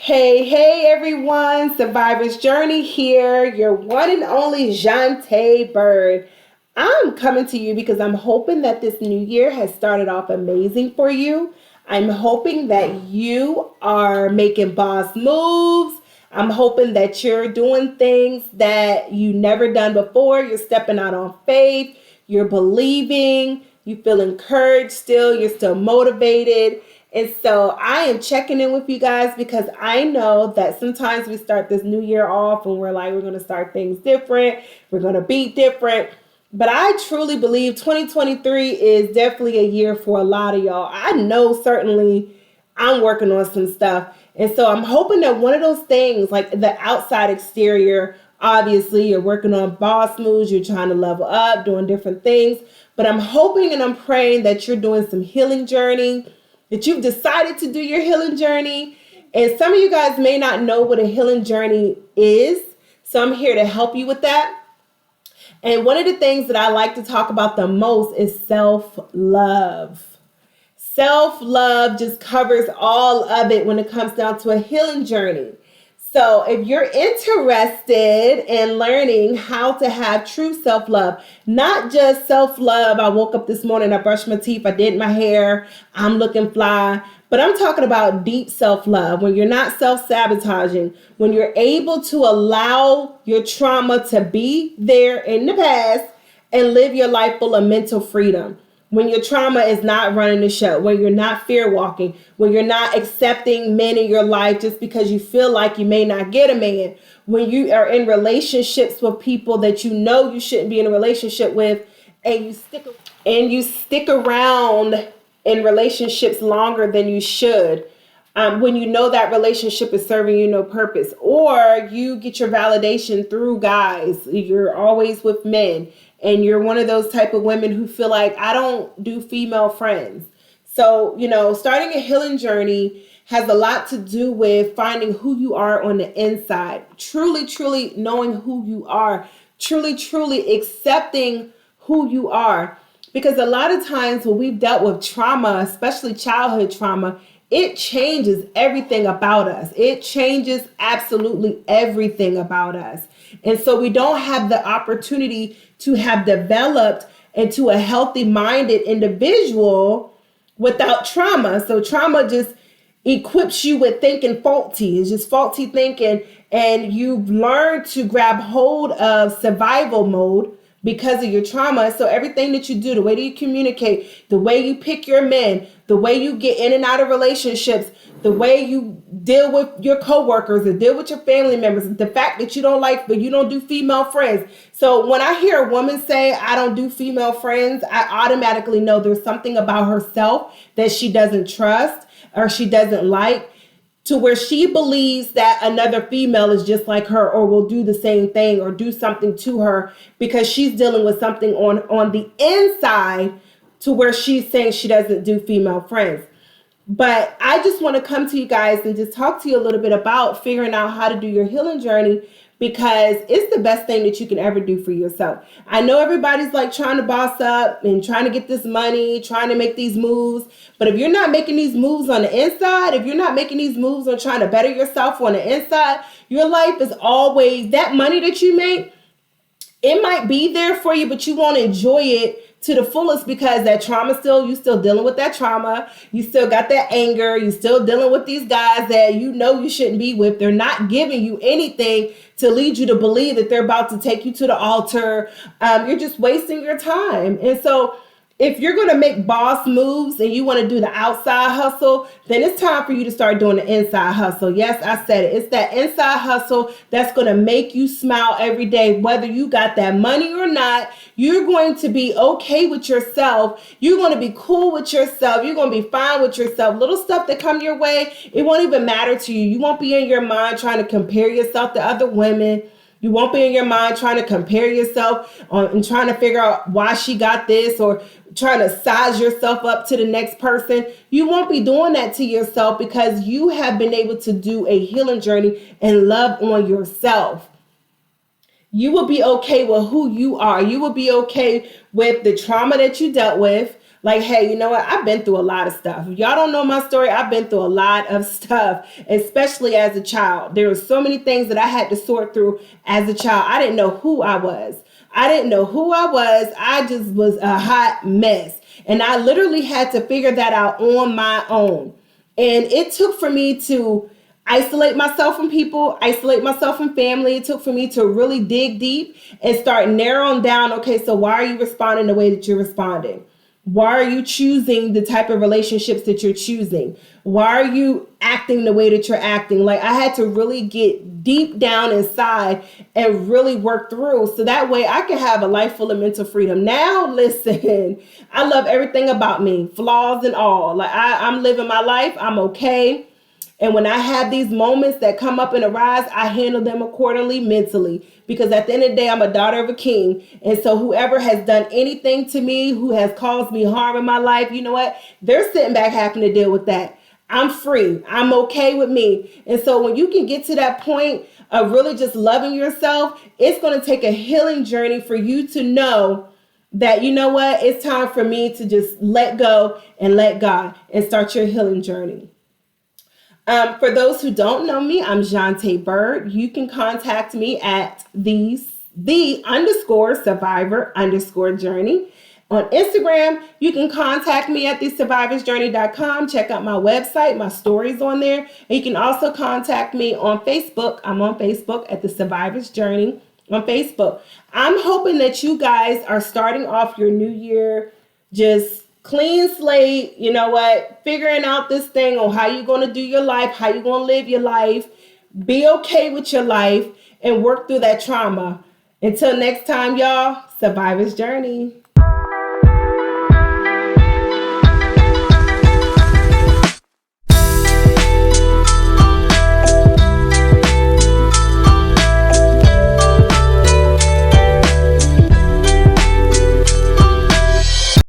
Hey everyone, Survivor's Journey here, your one and only Jante Bird. I'm coming to you because I'm hoping that this new year has started off amazing for you. I'm hoping that you are making boss moves. I'm hoping that you're doing things that you never done before. You're stepping out on faith. You're believing. You feel encouraged still. You're still motivated. And so I am checking in with you guys because I know that sometimes we start this new year off and we're like, we're going to start things different. We're going to be different. But I truly believe 2023 is definitely a year for a lot of y'all. I know certainly I'm working on some stuff. And so I'm hoping that one of those things, like the outside exterior, obviously you're working on boss moves, you're trying to level up, doing different things. But I'm hoping and I'm praying that you're doing some healing journey, that you've decided to do your healing journey. And some of you guys may not know what a healing journey is. So I'm here to help you with that. And one of the things that I like to talk about the most is self-love. Self-love just covers all of it when it comes down to a healing journey. So if you're interested in learning how to have true self-love, not just self-love, I woke up this morning, I brushed my teeth, I did my hair, I'm looking fly, but I'm talking about deep self-love, when you're not self-sabotaging, when you're able to allow your trauma to be there in the past and live your life full of mental freedom. When your trauma is not running the show, when you're not fear walking, when you're not accepting men in your life just because you feel like you may not get a man, when you are in relationships with people that you know you shouldn't be in a relationship with, and you stick around in relationships longer than you should, when you know that relationship is serving you no purpose, or you get your validation through guys, you're always with men, and you're one of those type of women who feel like, I don't do female friends. So, starting a healing journey has a lot to do with finding who you are on the inside, truly knowing who you are, truly accepting who you are. Because a lot of times when we've dealt with trauma, especially childhood trauma, it changes everything about us. It changes absolutely everything about us. And so we don't have the opportunity to have developed into a healthy minded individual without trauma. So trauma just equips you with thinking faulty. It's just faulty thinking. And you've learned to grab hold of survival mode because of your trauma. So everything that you do, the way that you communicate, the way you pick your men, the way you get in and out of relationships, the way you deal with your coworkers and deal with your family members, the fact that you don't do female friends. So when I hear a woman say, I don't do female friends, I automatically know there's something about herself that she doesn't trust or she doesn't like, to where she believes that another female is just like her or will do the same thing or do something to her because she's dealing with something on the inside, to where she's saying she doesn't do female friends. But I just want to come to you guys and just talk to you a little bit about figuring out how to do your healing journey, because it's the best thing that you can ever do for yourself. I know everybody's like trying to boss up and trying to get this money, trying to make these moves. But if you're not making these moves on the inside, if you're not making these moves on trying to better yourself on the inside, your life is always that money that you make. It might be there for you, but you won't enjoy it to the fullest because that trauma you still dealing with that trauma. You still got that anger. You still dealing with these guys that you know you shouldn't be with. They're not giving you anything to lead you to believe that they're about to take you to the altar. You're just wasting your time. And so if you're going to make boss moves and you want to do the outside hustle, then it's time for you to start doing the inside hustle. Yes, I said it. It's that inside hustle that's going to make you smile every day. Whether you got that money or not, you're going to be okay with yourself. You're going to be cool with yourself. You're going to be fine with yourself. Little stuff that come your way, it won't even matter to you. You won't be in your mind trying to compare yourself to other women. You won't be in your mind trying to compare yourself and trying to figure out why she got this, or trying to size yourself up to the next person. You won't be doing that to yourself because you have been able to do a healing journey and love on yourself. You will be okay with who you are. You will be okay with the trauma that you dealt with. Like, hey, you know what? I've been through a lot of stuff. If y'all don't know my story, I've been through a lot of stuff, especially as a child. There were so many things that I had to sort through as a child. I didn't know who I was. I didn't know who I was. I just was a hot mess. And I literally had to figure that out on my own. And it took for me to isolate myself from people, isolate myself from family. It took for me to really dig deep and start narrowing down, okay, so why are you responding the way that you're responding? Why are you choosing the type of relationships that you're choosing? Why are you acting the way that you're acting? Like, I had to really get deep down inside and really work through so that way I can have a life full of mental freedom. Now, listen, I love everything about me, flaws and all. Like, I'm living my life. I'm okay. And when I have these moments that come up and arise, I handle them accordingly mentally. Because at the end of the day, I'm a daughter of a king. And so whoever has done anything to me, who has caused me harm in my life, you know what? They're sitting back having to deal with that. I'm free. I'm okay with me. And so when you can get to that point of really just loving yourself, it's going to take a healing journey for you to know that, you know what? It's time for me to just let go and let God and start your healing journey. For those who don't know me, I'm Jonte Bird. You can contact me at the underscore survivor underscore journey. On Instagram, you can contact me at thesurvivorsjourney.com. Check out my website, my stories on there. And you can also contact me on Facebook. I'm on Facebook at The Survivor's Journey on Facebook. I'm hoping that you guys are starting off your new year just clean slate, you know what, figuring out this thing on how you're going to do your life, how you're going to live your life, be okay with your life, and work through that trauma. Until next time, y'all, Survivor's Journey.